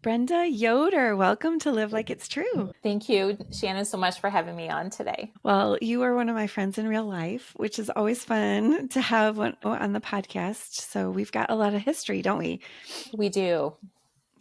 Brenda Yoder. Welcome to Live Like It's True. Thank you, Shannon, so much for having me on today. Well, you are one of my friends in real life, which is always fun to have on the podcast. So we've got a lot of history, don't we? We do.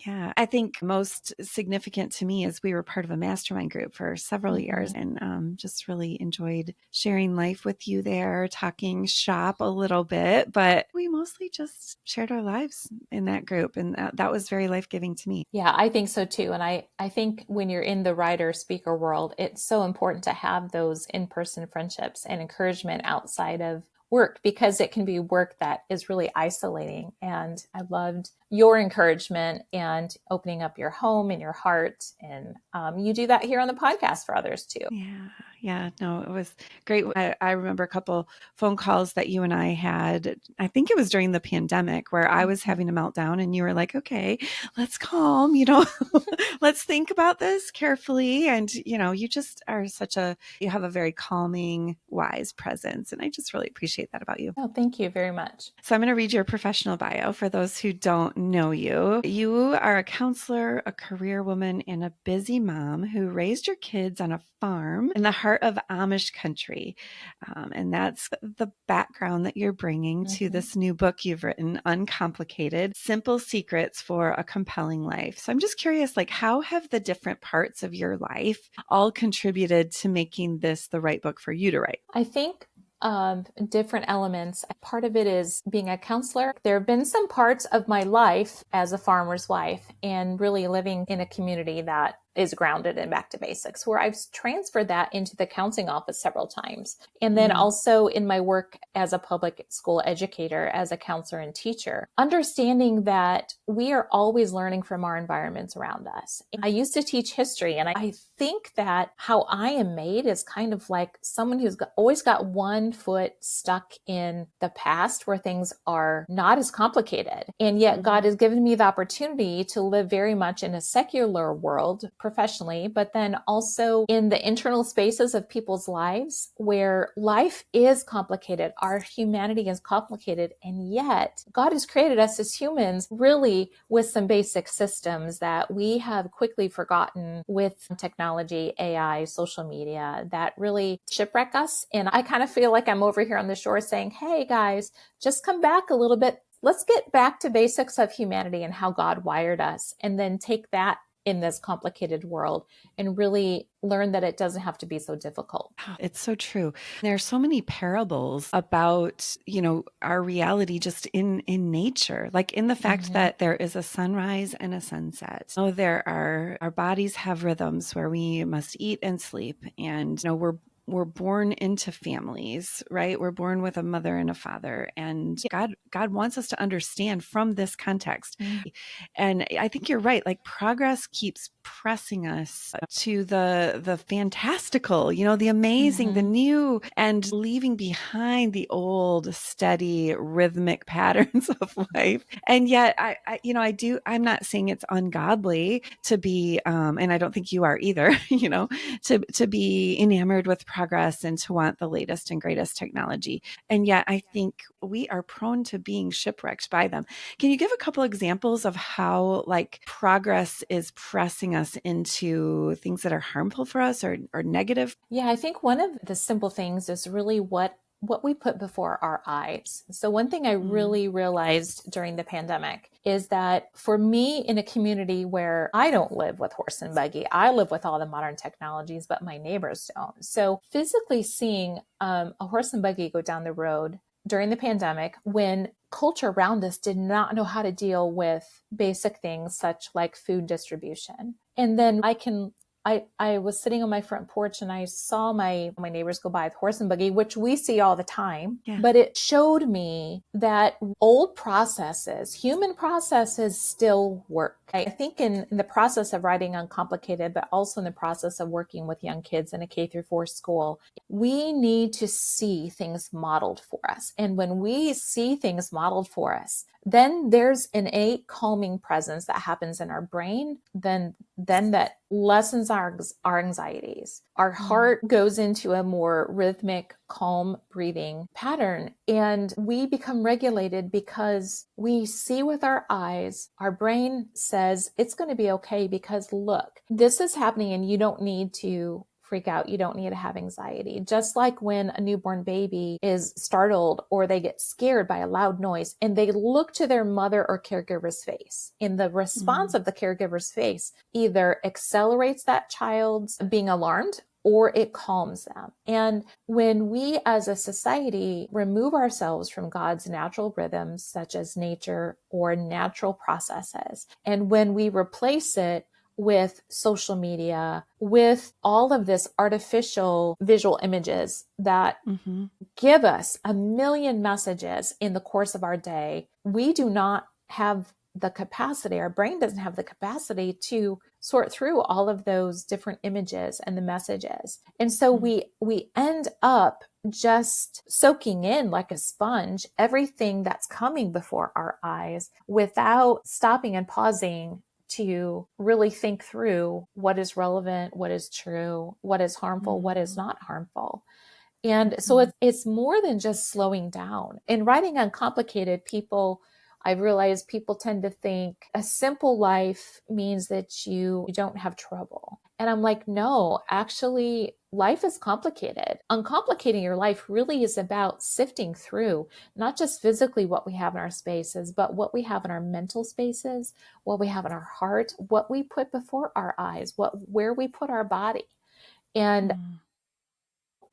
Yeah, I think most significant to me is we were part of a mastermind group for several years and just really enjoyed sharing life with you there, talking shop a little bit, but we mostly just shared our lives in that group. And that was very life-giving to me. Yeah, I think so too. And I think when you're in the writer speaker world, it's so important to have those in-person friendships and encouragement outside of work because it can be work that is really isolating. And I loved your encouragement and opening up your home and your heart. And you do that here on the podcast for others too. Yeah, no, it was great. I remember a couple phone calls that you and I had. I think it was during the pandemic where I was having a meltdown and you were like, okay, let's calm, let's think about this carefully. And, you just are you have a very calming, wise presence. And I just really appreciate that about you. Oh, thank you very much. So I'm going to read your professional bio for those who don't know you. You are a counselor, a career woman, and a busy mom who raised your kids on a farm in the heart of Amish country. And that's the background that you're bringing to this new book you've written, Uncomplicated, Simple Secrets for a Compelling Life. So I'm just curious, how have the different parts of your life all contributed to making this the right book for you to write? I think different elements. Part of it is being a counselor. There have been some parts of my life as a farmer's wife and really living in a community that is grounded in back to basics, where I've transferred that into the counseling office several times. And then also in my work as a public school educator, as a counselor and teacher, understanding that we are always learning from our environments around us. I used to teach history, and I think that how I am made is kind of like someone who's always got one foot stuck in the past where things are not as complicated. And yet God has given me the opportunity to live very much in a secular world professionally, but then also in the internal spaces of people's lives where life is complicated. Our humanity is complicated. And yet God has created us as humans really with some basic systems that we have quickly forgotten with technology, AI, social media that really shipwreck us. And I kind of feel like I'm over here on the shore saying, hey guys, just come back a little bit. Let's get back to basics of humanity and how God wired us, and then take that in this complicated world and really learn that it doesn't have to be so difficult. It's so true. There are so many parables about, our reality just in nature, like in the fact that there is a sunrise and a sunset. So our bodies have rhythms where we must eat and sleep, and we're born into families, right? We're born with a mother and a father, and God wants us to understand from this context. And I think you're right. Progress keeps pressing us to the fantastical, the amazing, the new, and leaving behind the old, steady, rhythmic patterns of life. And yet I'm not saying it's ungodly to be, and I don't think you are either, to be enamored with progress and to want the latest and greatest technology. And yet I think we are prone to being shipwrecked by them. Can you give a couple examples of how progress is pressing us into things that are harmful for us or negative? Yeah, I think one of the simple things is really what we put before our eyes. So one thing I really realized during the pandemic is that for me in a community where I don't live with horse and buggy, I live with all the modern technologies, but my neighbors don't. So physically seeing a horse and buggy go down the road during the pandemic when culture around us did not know how to deal with basic things such like food distribution. And then I was sitting on my front porch and I saw my neighbors go by with horse and buggy, which we see all the time. Yeah. But it showed me that old processes, human processes still work. I think in the process of writing Uncomplicated, but also in the process of working with young kids in a K-4 school, we need to see things modeled for us. And when we see things modeled for us, then there's an innate calming presence that happens in our brain. Then that lessens our anxieties. Our heart goes into a more rhythmic, calm breathing pattern, and we become regulated because we see with our eyes. Our brain says it's going to be okay because look, this is happening and you don't need to freak out. You don't need to have anxiety. Just like when a newborn baby is startled or they get scared by a loud noise and they look to their mother or caregiver's face, and the response of the caregiver's face either accelerates that child's being alarmed or it calms them. And when we as a society remove ourselves from God's natural rhythms, such as nature or natural processes, and when we replace it with social media, with all of this artificial visual images that give us a million messages in the course of our day, we do not have the capacity, our brain doesn't have the capacity to sort through all of those different images and the messages. And so we end up just soaking in like a sponge everything that's coming before our eyes without stopping and pausing to really think through what is relevant, what is true, what is harmful, what is not harmful. And so it's more than just slowing down. In writing Uncomplicated, I've realized people tend to think a simple life means that you don't have trouble. And I'm like, no, actually, life is complicated. Uncomplicating your life really is about sifting through not just physically what we have in our spaces, but what we have in our mental spaces, what we have in our heart, what we put before our eyes, where we put our body. And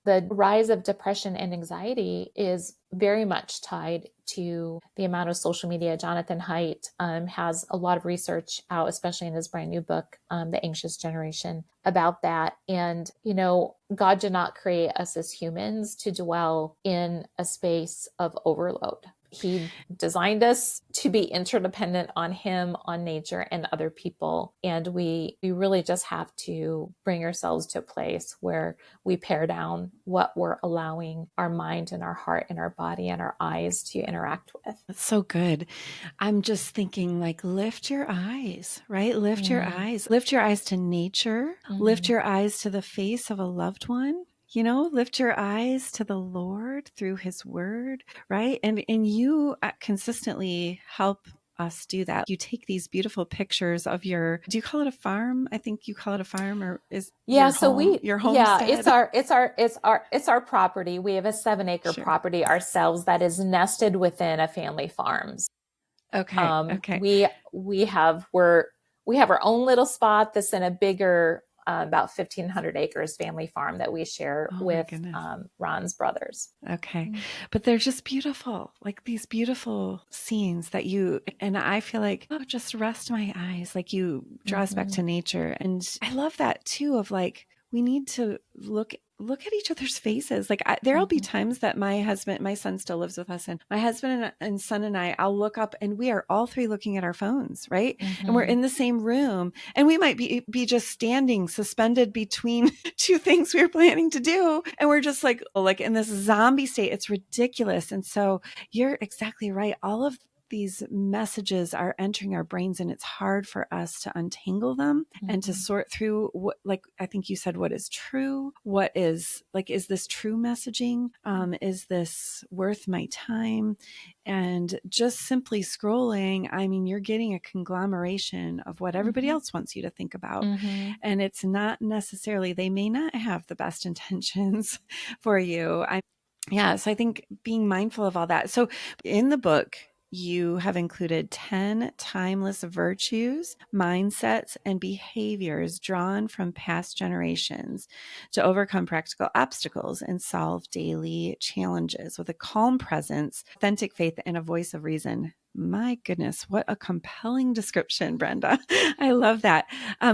the rise of depression and anxiety is very much tied to the amount of social media. Jonathan Haidt has a lot of research out, especially in his brand new book, The Anxious Generation, about that. And, God did not create us as humans to dwell in a space of overload. He designed us to be interdependent on him, on nature, and other people. And we really just have to bring ourselves to a place where we pare down what we're allowing our mind and our heart and our body and our eyes to interact with. That's so good. I'm just thinking like, lift your eyes, right? Lift your eyes to nature, lift your eyes to the face of a loved one. Lift your eyes to the Lord through his word, right? And you consistently help us do that. You take these beautiful pictures of do you call it a farm? I think you call it a farm, or is your homestead? It's our property. We have a 7-acre property ourselves that is nested within a family farms. Okay. We have our own little spot that's in a bigger, about 1,500 acres family farm that we share with Ron's brothers. Okay. But they're just beautiful, like these beautiful scenes that and I feel like, just rest my eyes. Like you draw us back to nature. And I love that too, of like, we need to look at each other's faces. Like there'll be times that my son still lives with us, and my husband and son and I'll look up and we are all three looking at our phones, right? And we're in the same room, and we might be just standing suspended between two things we were planning to do. And we're just like in this zombie state. It's ridiculous. And so you're exactly right. All of these messages are entering our brains, and it's hard for us to untangle them and to sort through what, like I think you said, what is true, what is this true messaging? Is this worth my time? And just simply scrolling, I mean, you're getting a conglomeration of what everybody else wants you to think about. And it's not necessarily, they may not have the best intentions for you. So I think being mindful of all that. So in the book, you have included 10 timeless virtues, mindsets, and behaviors drawn from past generations to overcome practical obstacles and solve daily challenges with a calm presence, authentic faith, and a voice of reason. My goodness, what a compelling description, Brenda. I love that.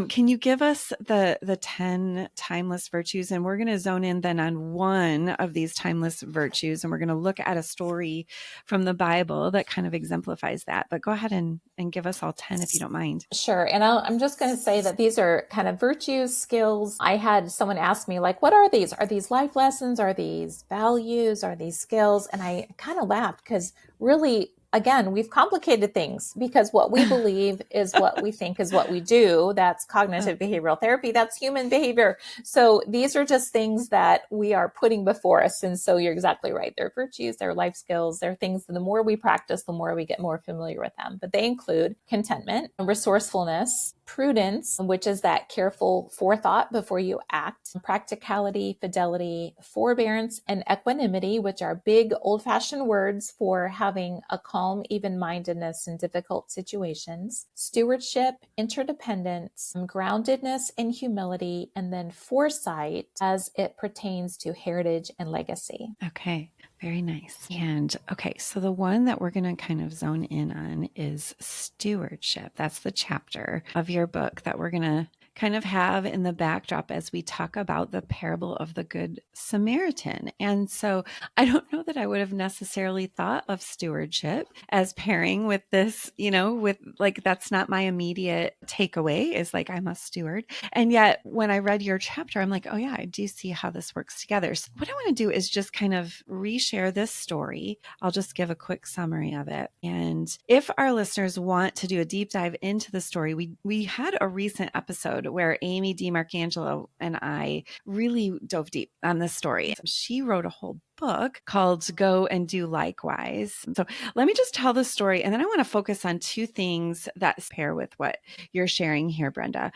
Can you give us the 10 timeless virtues? And we're going to zone in then on one of these timeless virtues, and we're going to look at a story from the Bible that kind of exemplifies that. But go ahead and give us all 10 if you don't mind. Sure. And I'm just going to say that these are kind of virtues, skills. I had someone ask me, like, what are these? Are these life lessons? Are these values? Are these skills? And I kind of laughed because really again, we've complicated things because what we believe is what we think is what we do. That's cognitive behavioral therapy. That's human behavior. So these are just things that we are putting before us. And so you're exactly right. They're virtues, they're life skills, they're things that the more we practice, the more we get more familiar with them. But they include contentment, resourcefulness, prudence, which is that careful forethought before you act, practicality, fidelity, forbearance, and equanimity, which are big old-fashioned words for having a calm even-mindedness in difficult situations, stewardship, interdependence, groundedness and humility, and then foresight as it pertains to heritage and legacy. Okay, very nice. And okay, so the one that we're going to kind of zone in on is stewardship. That's the chapter of your book that we're going to kind of have in the backdrop as we talk about the parable of the Good Samaritan. And so I don't know that I would have necessarily thought of stewardship as pairing with this, with like, that's not my immediate takeaway is like, I'm a steward. And yet when I read your chapter, I'm like, oh yeah, I do see how this works together. So what I want to do is just kind of reshare this story. I'll just give a quick summary of it. And if our listeners want to do a deep dive into the story, we had a recent episode where Amy DiMarcangelo and I really dove deep on this story. She wrote a whole book called Go and Do Likewise. So let me just tell the story. And then I want to focus on two things that pair with what you're sharing here, Brenda.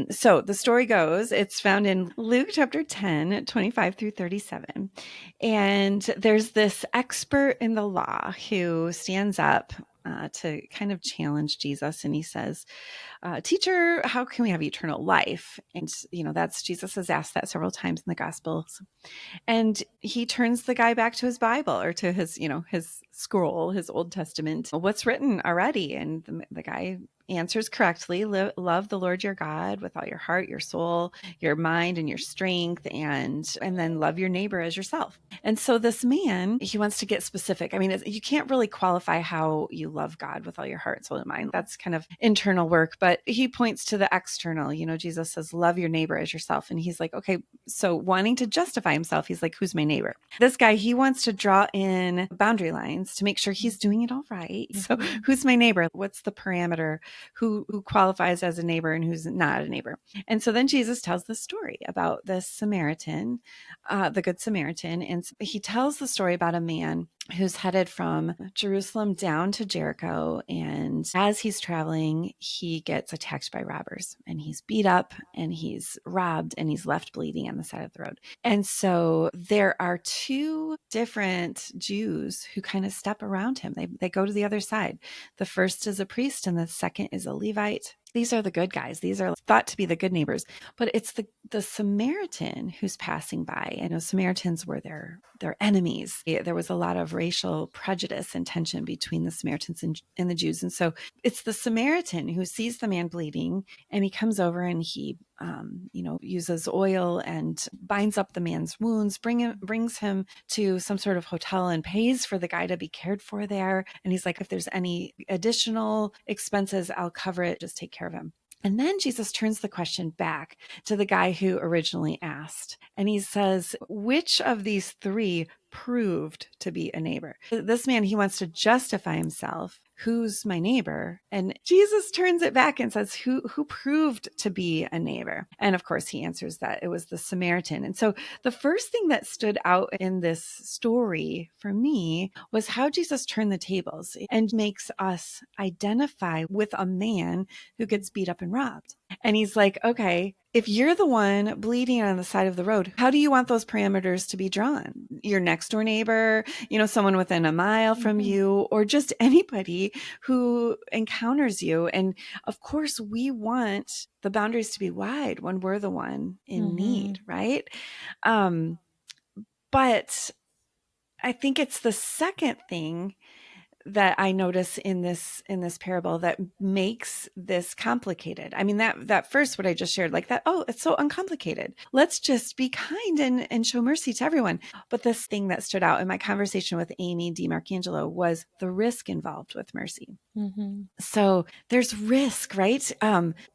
So the story goes, it's found in Luke chapter 10, 25 through 37. And there's this expert in the law who stands up to kind of challenge Jesus. And he says, teacher, how can we have eternal life? And, that's Jesus has asked that several times in the Gospels. And he turns the guy back to his Bible or to his, his scroll, his Old Testament, what's written already. And the guy answers correctly, love the Lord your God with all your heart, your soul, your mind, and your strength, and then love your neighbor as yourself. And so this man, he wants to get specific. I mean, you can't really qualify how you love God with all your heart, soul, and mind. That's kind of internal work, but he points to the external. Jesus says, love your neighbor as yourself. And he's like, okay, so wanting to justify himself, he's like, who's my neighbor? This guy, he wants to draw in boundary lines to make sure he's doing it all right. So who's my neighbor? What's the parameter? Who qualifies as a neighbor and who's not a neighbor? And so then Jesus tells the story about the Samaritan, the Good Samaritan. And he tells the story about a man who's headed from Jerusalem down to Jericho. And as he's traveling, he gets attacked by robbers and he's beat up and he's robbed and he's left bleeding on the side of the road. And so there are two different Jews who kind of step around him. They go to the other side. The first is a priest and the second is a Levite. These are the good guys. These are thought to be the good neighbors, but it's the Samaritan who's passing by. I know Samaritans were their enemies. There was a lot of racial prejudice and tension between the Samaritans and the Jews. And so it's the Samaritan who sees the man bleeding and he comes over and he uses oil and binds up the man's wounds, brings him to some sort of hotel and pays for the guy to be cared for there. And he's like, if there's any additional expenses, I'll cover it. Just take care of him. And then Jesus turns the question back to the guy who originally asked. And he says, which of these three proved to be a neighbor? This man, he wants to justify himself. Who's my neighbor? And Jesus turns it back and says, who proved to be a neighbor? And of course, he answers that it was the Samaritan. And so the first thing that stood out in this story for me was how Jesus turned the tables and makes us identify with a man who gets beat up and robbed. And he's like, okay, if you're the one bleeding on the side of the road, how do you want those parameters to be drawn? Your next door neighbor, someone within a mile from you, or just anybody who encounters you. And of course, we want the boundaries to be wide when we're the one in need, right? But I think it's the second thing that I notice in this parable that makes this complicated. I mean, that first, what I just shared, like that, oh, it's so uncomplicated. Let's just be kind and show mercy to everyone. But this thing that stood out in my conversation with Amy DiMarcangelo was the risk involved with mercy. So there's risk, right?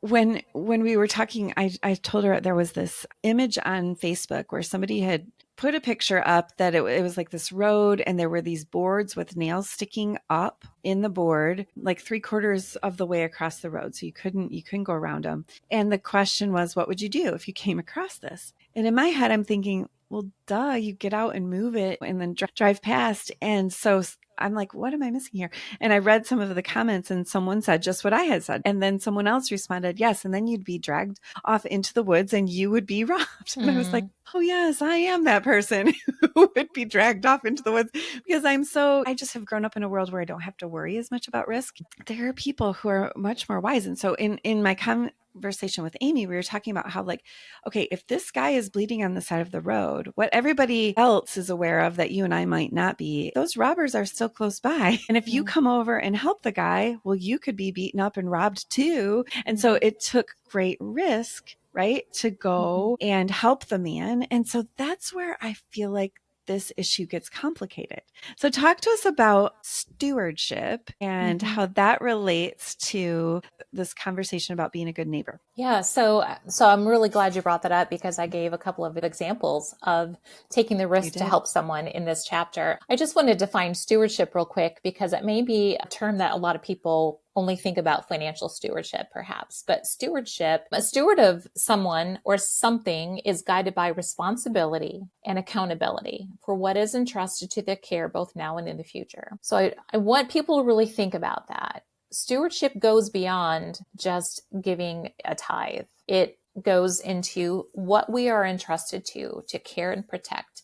When we were talking, I told her there was this image on Facebook where somebody had put a picture up that it was like this road, and there were these boards with nails sticking up in the board, like 3/4 of the way across the road. So you couldn't go around them. And the question was, what would you do if you came across this? And in my head, I'm thinking, well, duh, you get out and move it and then drive past. And so I'm like, what am I missing here? And I read some of the comments, and someone said just what I had said. And then someone else responded, yes. And then you'd be dragged off into the woods and you would be robbed. And I was like, oh yes, I am that person who would be dragged off into the woods, because I just have grown up in a world where I don't have to worry as much about risk. There are people who are much more wise. And so in my conversation with Amy, we were talking about how, like, okay, if this guy is bleeding on the side of the road, what everybody else is aware of that you and I might not be, those robbers are still close by. And if you come over and help the guy, well, you could be beaten up and robbed too. And so it took great risk, right, to go and help the man. And so that's where I feel like this issue gets complicated. So talk to us about stewardship and how that relates to this conversation about being a good neighbor. Yeah, so I'm really glad you brought that up, because I gave a couple of examples of taking the risk to help someone in this chapter. I just wanted to define stewardship real quick, because it may be a term that a lot of people only think about financial stewardship, perhaps. But stewardship, a steward of someone or something, is guided by responsibility and accountability for what is entrusted to their care, both now and in the future. So I want people to really think about that. Stewardship goes beyond just giving a tithe. It goes into what we are entrusted to care and protect.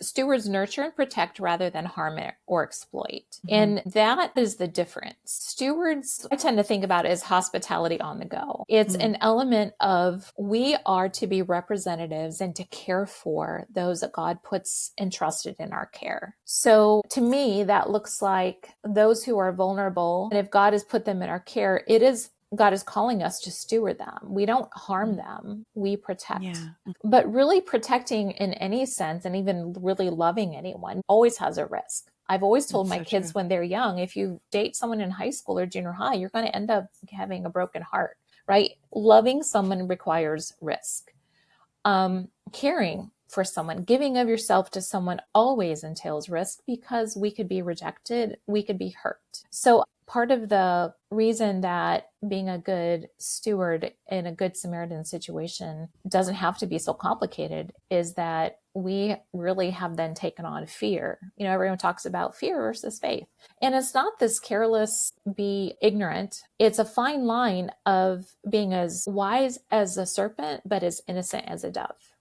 Stewards nurture and protect rather than harm or exploit. And that is the difference. Stewards, I tend to think about it as hospitality on the go. It's an element of, we are to be representatives and to care for those that God puts entrusted in our care. So to me, that looks like those who are vulnerable, and if God has put them in our care, God is calling us to steward them. We don't harm them, we protect. Yeah. But really protecting in any sense, and even really loving anyone, always has a risk. I've always told my kids when they're young, if you date someone in high school or junior high, you're going to end up having a broken heart, right? Loving someone requires risk. Caring for someone, giving of yourself to someone always entails risk, because we could be rejected, we could be hurt. So part of the reason that being a good steward in a good Samaritan situation doesn't have to be so complicated is that we really have then taken on fear. Everyone talks about fear versus faith. And it's not this careless, be ignorant. It's a fine line of being as wise as a serpent, but as innocent as a dove.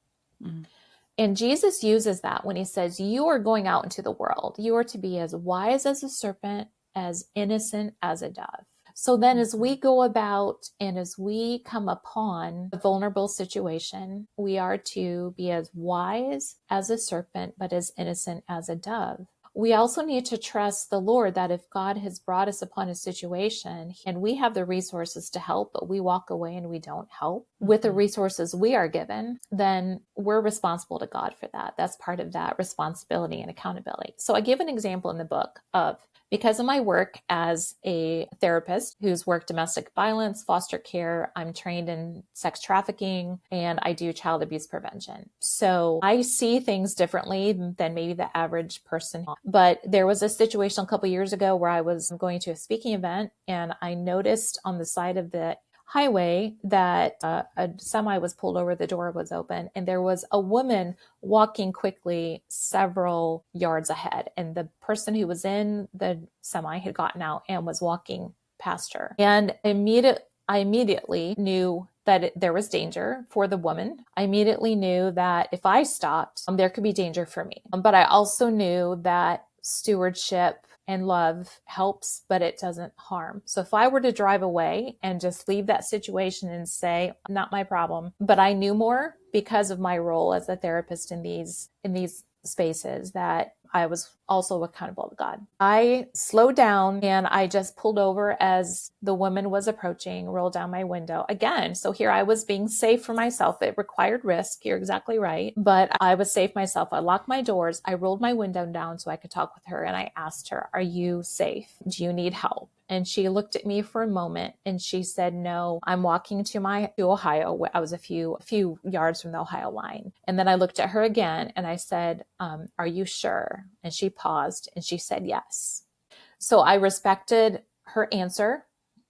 And Jesus uses that when he says, you are going out into the world. You are to be as wise as a serpent, as innocent as a dove. So then as we go about and as we come upon a vulnerable situation, we are to be as wise as a serpent, but as innocent as a dove. We also need to trust the Lord that if God has brought us upon a situation and we have the resources to help, but we walk away and we don't help with the resources we are given, then we're responsible to God for that. That's part of that responsibility and accountability. So I give an example in the book of, because of my work as a therapist who's worked domestic violence, foster care, I'm trained in sex trafficking, and I do child abuse prevention. So I see things differently than maybe the average person. But there was a situation a couple years ago where I was going to a speaking event, and I noticed on the side of the highway that a semi was pulled over, the door was open, and there was a woman walking quickly several yards ahead. And the person who was in the semi had gotten out and was walking past her. And I immediately knew that there was danger for the woman. I immediately knew that if I stopped, there could be danger for me. But I also knew that stewardship and love helps, but it doesn't harm. So if I were to drive away and just leave that situation and say, not my problem, but I knew more because of my role as a therapist in these spaces, that I was also accountable to God. I slowed down and I just pulled over as the woman was approaching, rolled down my window again. So here I was being safe for myself. It required risk. You're exactly right. But I was safe myself. I locked my doors. I rolled my window down so I could talk with her. And I asked her, "Are you safe? Do you need help?" And she looked at me for a moment and she said, "No, I'm walking to Ohio." I was a few yards from the Ohio line. And then I looked at her again and I said, "Are you sure?" And she paused and she said, "Yes." So I respected her answer.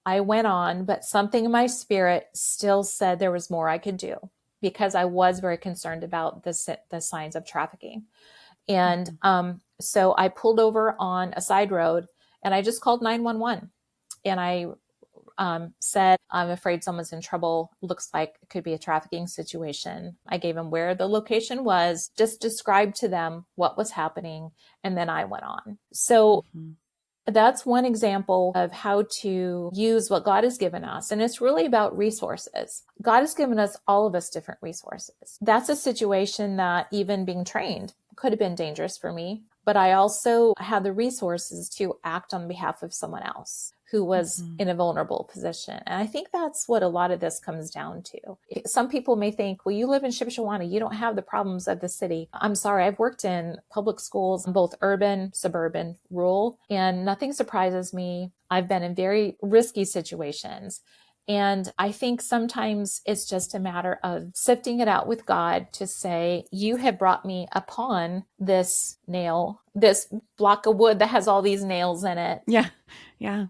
I went on, but something in my spirit still said there was more I could do because I was very concerned about the signs of trafficking. And so I pulled over on a side road and I just called 911. And I said, "I'm afraid someone's in trouble. Looks like it could be a trafficking situation." I gave them where the location was, just described to them what was happening, and then I went on. So Mm-hmm. that's one example of how to use what God has given us. And it's really about resources. God has given us, all of us, different resources. That's a situation that even being trained could have been dangerous for me. But I also had the resources to act on behalf of someone else who was Mm-hmm. in a vulnerable position. And I think that's what a lot of this comes down to. Some people may think, well, you live in Shipshewana, you don't have the problems of the city. I'm sorry, I've worked in public schools, both urban, suburban, rural, and nothing surprises me. I've been in very risky situations. And I think sometimes it's just a matter of sifting it out with God to say, you have brought me upon this nail, this block of wood that has all these nails in it. Yeah. Yeah.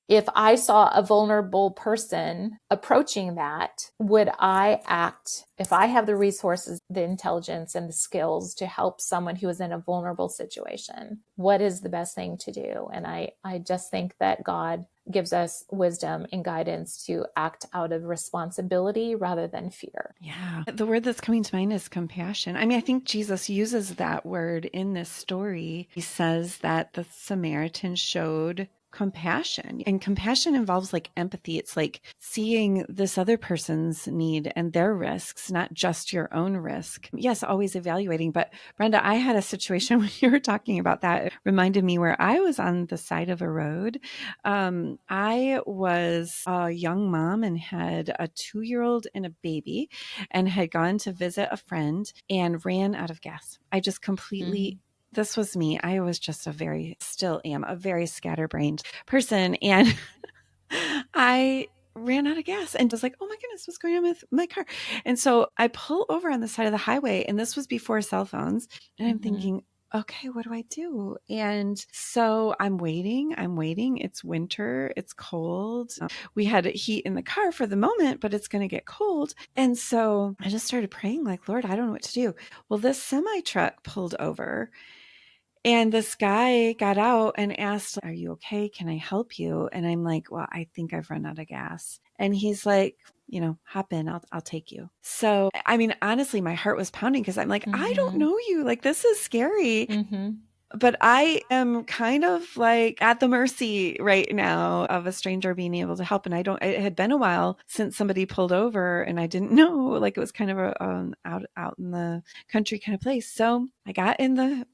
If I saw a vulnerable person approaching that, would I act, if I have the resources, the intelligence, and the skills to help someone who is in a vulnerable situation? What is the best thing to do? And I just think that God gives us wisdom and guidance to act out of responsibility rather than fear. Yeah. The word that's coming to mind is compassion. I mean, I think Jesus uses that word in this story. He says that the Samaritan showed compassion, and compassion involves like empathy. It's like seeing this other person's need and their risks, not just your own risk. Yes, always evaluating. But Brenda, I had a situation when you were talking about that. It reminded me where I was on the side of a road. I was a young mom and had a 2-year-old and a baby, and had gone to visit a friend and ran out of gas. I just completely, this was me. I was just still am a very scatterbrained person. And I ran out of gas and was like, oh my goodness, what's going on with my car? And so I pull over on the side of the highway, and this was before cell phones. And I'm thinking, okay, what do I do? And so I'm waiting. It's winter. It's cold. We had heat in the car for the moment, but it's going to get cold. And so I just started praying, like, Lord, I don't know what to do. Well, this semi truck pulled over, and this guy got out and asked, are you okay? Can I help you? And I'm like, well, I think I've run out of gas. And he's like, hop in, I'll take you. So, I mean, honestly, my heart was pounding because I'm like, I don't know you. Like, this is scary. But I am kind of like at the mercy right now of a stranger being able to help. And it had been a while since somebody pulled over, and I didn't know, like, it was kind of a out in the country kind of place. So I got in the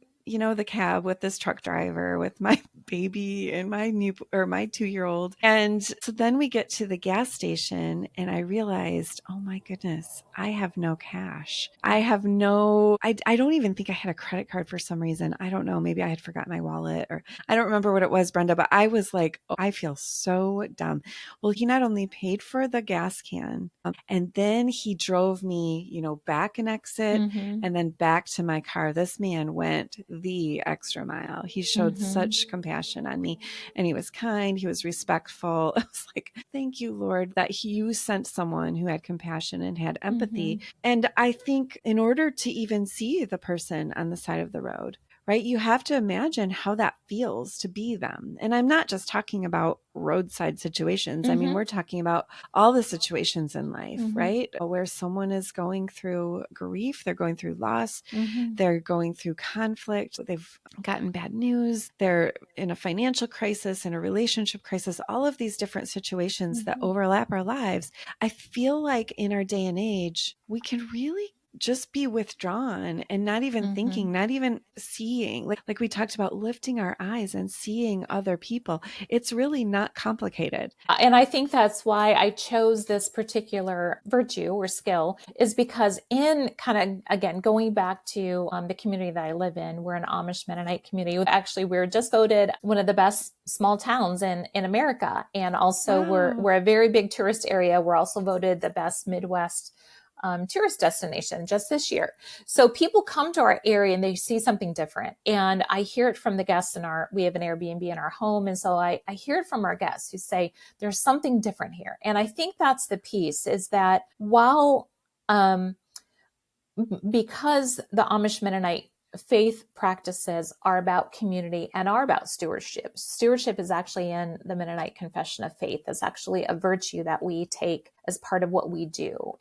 cab with this truck driver with my baby and my 2-year-old. And so then we get to the gas station, and I realized, oh my goodness, I have no cash. I don't even think I had a credit card for some reason. I don't know. Maybe I had forgotten my wallet, or I don't remember what it was, Brenda, but I was like, oh, I feel so dumb. Well, he not only paid for the gas can, and then he drove me, back an exit and then back to my car. This man went the extra mile. He showed such compassion on me, and he was kind. He was respectful. I was like, thank you, Lord, that you sent someone who had compassion and had empathy. And I think in order to even see the person on the side of the road, right, you have to imagine how that feels to be them. And I'm not just talking about roadside situations. I mean, we're talking about all the situations in life, right? Where someone is going through grief, they're going through loss, they're going through conflict, they've gotten bad news, they're in a financial crisis, in a relationship crisis, all of these different situations that overlap our lives. I feel like in our day and age, we can really just be withdrawn and not even Mm-hmm. thinking, not even seeing, like we talked about, lifting our eyes and seeing other people. It's really not complicated. And I think that's why I chose this particular virtue or skill, is because in kind of, again, going back to the community that I live in, we're an Amish Mennonite community. Actually, we're just voted one of the best small towns in America. And also Wow. we're a very big tourist area. We're also voted the best Midwest tourist destination just this year. So people come to our area and they see something different. And I hear it from the guests we have an Airbnb in our home. And so I hear it from our guests who say, there's something different here. And I think that's the piece, is that while, because the Amish Mennonite faith practices are about community and are about stewardship. Stewardship is actually in the Mennonite Confession of Faith. It's actually a virtue that we take as part of what we do.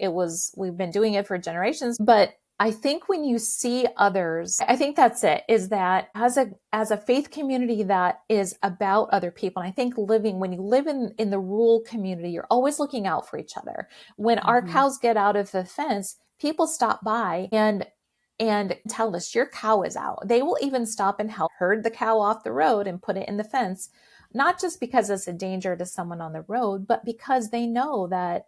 We've been doing it for generations, but I think when you see others, I think that's it, is that as a faith community that is about other people. And I think when you live in the rural community, you're always looking out for each other. When our cows get out of the fence, people stop by and tell us your cow is out. They will even stop and help herd the cow off the road and put it in the fence, not just because it's a danger to someone on the road, but because they know that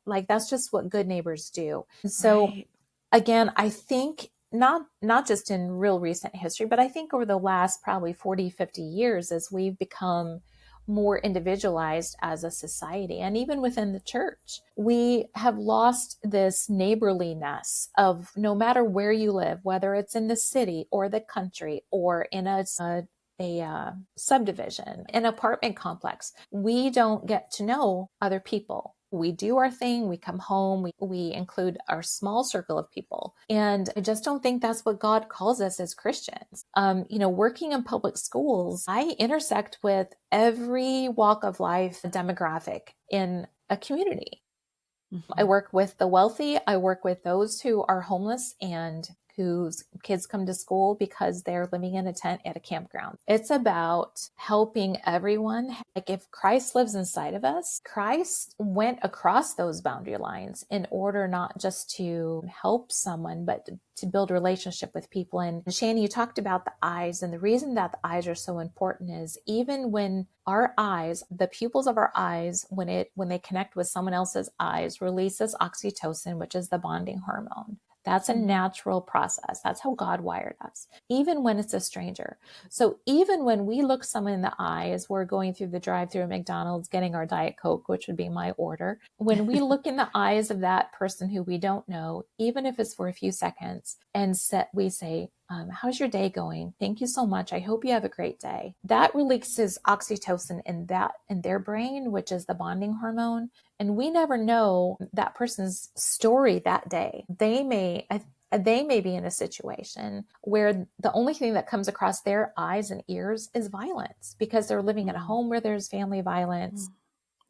like that's just what good neighbors do. And so Right. again, I think not just in real recent history, but I think over the last probably 40, 50 years, as we've become more individualized as a society, and even within the church, we have lost this neighborliness of, no matter where you live, whether it's in the city or the country or in a subdivision, an apartment complex, we don't get to know other people. We do our thing, we come home, we include our small circle of people. And I just don't think that's what God calls us as Christians. Working in public schools, I intersect with every walk of life demographic in a community. I Mm-hmm. work with the wealthy. I work with those who are homeless and whose kids come to school because they're living in a tent at a campground. It's about helping everyone. Like, if Christ lives inside of us, Christ went across those boundary lines in order not just to help someone, but to build relationship with people. And Shani, you talked about the eyes, and the reason that the eyes are so important is even when our eyes, the pupils of our eyes, when they connect with someone else's eyes, releases oxytocin, which is the bonding hormone. That's a Mm-hmm. natural process. That's how God wired us, even when it's a stranger. So even when we look someone in the eye as we're going through the drive-through at McDonald's, getting our Diet Coke, which would be my order, when we look in the eyes of that person who we don't know, even if it's for a few seconds, and we say, how's your day going? Thank you so much. I hope you have a great day. That releases oxytocin in their brain, which is the bonding hormone. And we never know that person's story that day. They may be in a situation where the only thing that comes across their eyes and ears is violence, because they're living in a Mm-hmm. home where there's family violence.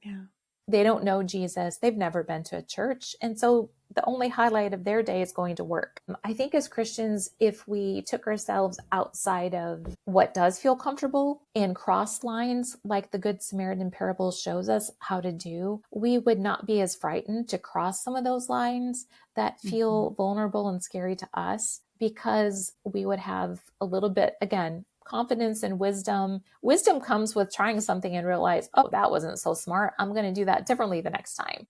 Yeah. They don't know Jesus. They've never been to a church. And so the only highlight of their day is going to work. I think as Christians, if we took ourselves outside of what does feel comfortable and cross lines like the Good Samaritan parable shows us how to do, we would not be as frightened to cross some of those lines that Mm-hmm. feel vulnerable and scary to us, because we would have a little bit, again, confidence and wisdom. Wisdom comes with trying something and realize, oh, that wasn't so smart. I'm going to do that differently the next time.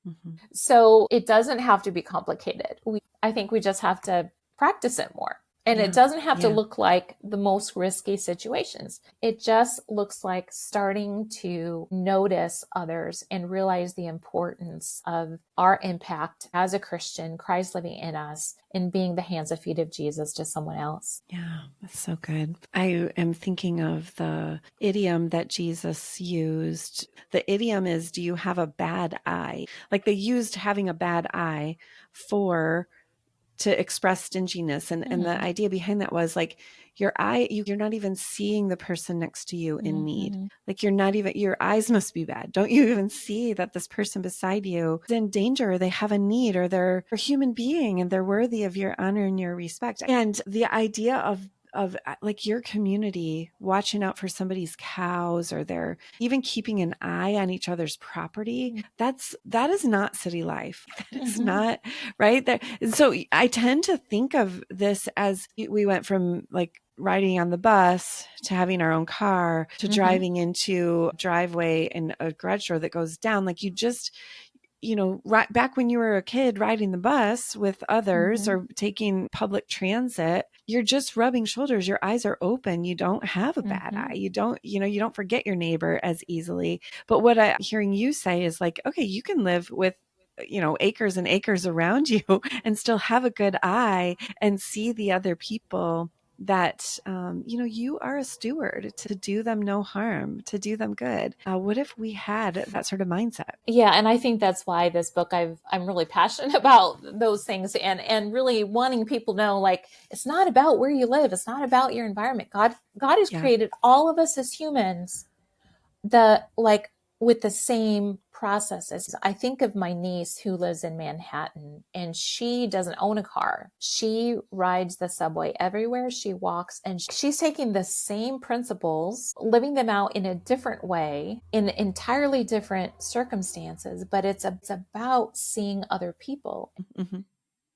Mm-hmm. So it doesn't have to be complicated. I think we just have to practice it more. And it Yeah. doesn't have to Yeah. look like the most risky situations. It just looks like starting to notice others and realize the importance of our impact as a Christian, Christ living in us, and being the hands and feet of Jesus to someone else. Yeah, that's so good. I am thinking of the idiom that Jesus used. The idiom is, do you have a bad eye? Like, they used having a bad eye for to express stinginess. And the Mm-hmm. idea behind that was like, your eye, you're not even seeing the person next to you in need. Mm-hmm. Like, you're not even, your eyes must be bad. Don't you even see that this person beside you is in danger, or they have a need, or they're a human being and they're worthy of your honor and your respect? And the idea of like your community watching out for somebody's cows, or they're even keeping an eye on each other's property. That is not city life. That is Mm-hmm. not right there. So I tend to think of this as we went from like riding on the bus to having our own car to Mm-hmm. driving into a driveway and a garage door that goes down. Like you just, right back when you were a kid riding the bus with others Mm-hmm. or taking public transit, you're just rubbing shoulders. Your eyes are open. You don't have a bad Mm-hmm. eye. You don't forget your neighbor as easily. But what I'm hearing you say is like, okay, you can live with acres and acres around you and still have a good eye and see the other people that you are a steward to do them no harm, to do them good. What if we had that sort of mindset? Yeah, and I think that's why this book I'm really passionate about those things, and really wanting people to know, like, it's not about where you live, it's not about your environment. God has Yeah. created all of us as humans the like with the same processes. I think of my niece who lives in Manhattan, and she doesn't own a car. She rides the subway everywhere she walks, and she's taking the same principles, living them out in a different way, in entirely different circumstances, but it's about seeing other people. Hmm.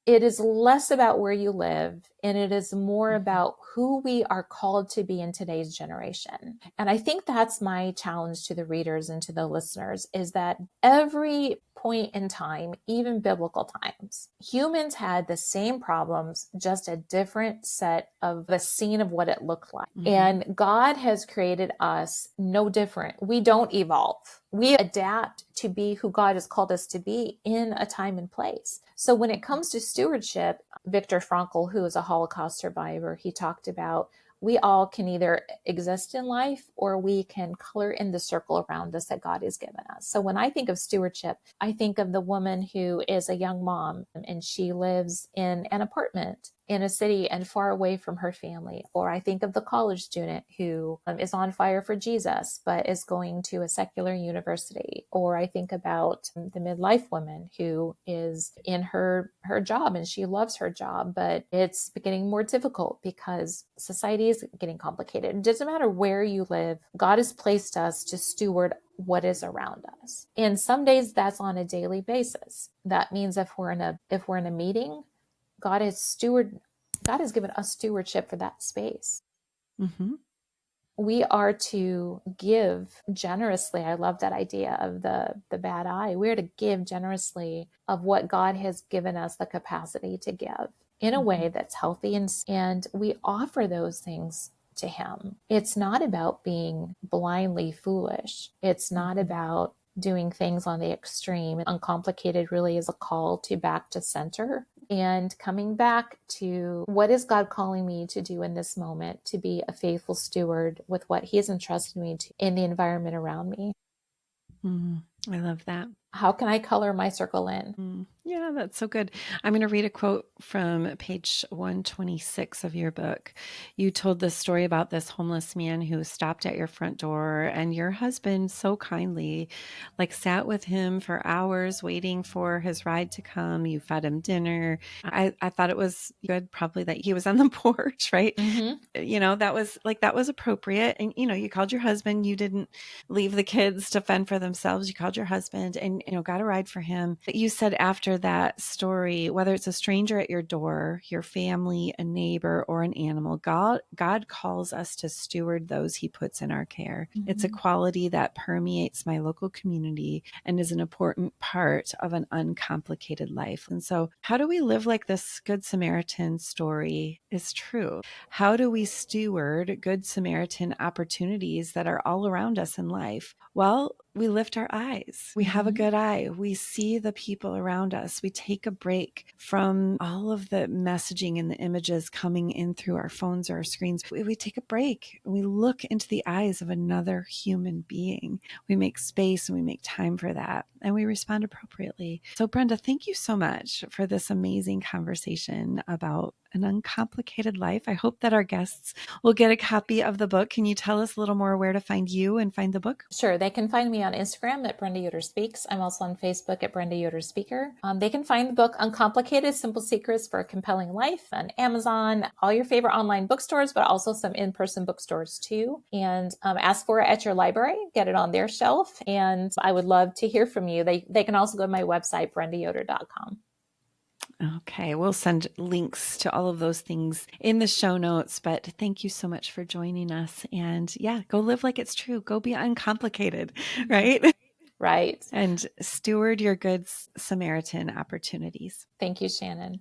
It is less about where you live, and it is more Hmm. about who we are called to be in today's generation. And I think that's my challenge to the readers and to the listeners, is that every point in time, even biblical times, humans had the same problems, just a different set of the scene of what it looked like. Hmm. And God has created us no different. We don't evolve. We adapt to be who God has called us to be in a time and place. So when it comes to stewardship, Viktor Frankl, who is a Holocaust survivor, he talked about we all can either exist in life or we can color in the circle around us that God has given us. So when I think of stewardship, I think of the woman who is a young mom and she lives in an apartment in a city and far away from her family. Or I think of the college student who is on fire for Jesus, but is going to a secular university. Or I think about the midlife woman who is in her job and she loves her job, but it's getting more difficult because society is getting complicated. It doesn't matter where you live. God has placed us to steward what is around us. And some days that's on a daily basis. That means if we're in a meeting, God has given us stewardship for that space. Hmm. We are to give generously. I love that idea of the bad eye. We're to give generously of what God has given us the capacity to give in a Hmm. way that's healthy, and we offer those things to him. It's not about being blindly foolish. It's not Hmm. about doing things on the extreme. Uncomplicated really is a call to back to center and coming back to what is God calling me to do in this moment, to be a faithful steward with what he has entrusted me to in the environment around me. Hmm. I love that. How can I color my circle in? Yeah, that's so good. I'm going to read a quote from page 126 of your book. You told this story about this homeless man who stopped at your front door, and your husband so kindly, like, sat with him for hours waiting for his ride to come. You fed him dinner. I thought it was good, probably, that he was on the porch, right? Mm-hmm. That was appropriate. And, you called your husband. You didn't leave the kids to fend for themselves. You called your husband and, got a ride for him. But you said after that story, whether it's a stranger at your door, your family, a neighbor, or an animal, God calls us to steward those he puts in our care. It's a Mm-hmm. quality that permeates my local community and is an important part of an uncomplicated life. And so how do we live like this Good Samaritan story is true? How do we steward Good Samaritan opportunities that are all around us in life? Well, we lift our eyes. We have a Mm-hmm. good eye. We see the people around us. We take a break from all of the messaging and the images coming in through our phones or our screens. We take a break and we look into the eyes of another human being. We make space and we make time for that. and we respond appropriately. So Brenda, thank you so much for this amazing conversation about an uncomplicated life. I hope that our guests will get a copy of the book. Can you tell us a little more where to find you and find the book? Sure. They can find me on Instagram at Brenda Yoder Speaks. I'm also on Facebook at Brenda Yoder Speaker. They can find the book Uncomplicated, Simple Secrets for a Compelling Life on Amazon, all your favorite online bookstores, but also some in-person bookstores too. And ask for it at your library, get it on their shelf. And I would love to hear from you. They can also go to my website, BrendaYoder.com. Okay, we'll send links to all of those things in the show notes. But thank you so much for joining us. And yeah, go live like it's true. Go be uncomplicated, right? Right. And steward your good Samaritan opportunities. Thank you, Shannon.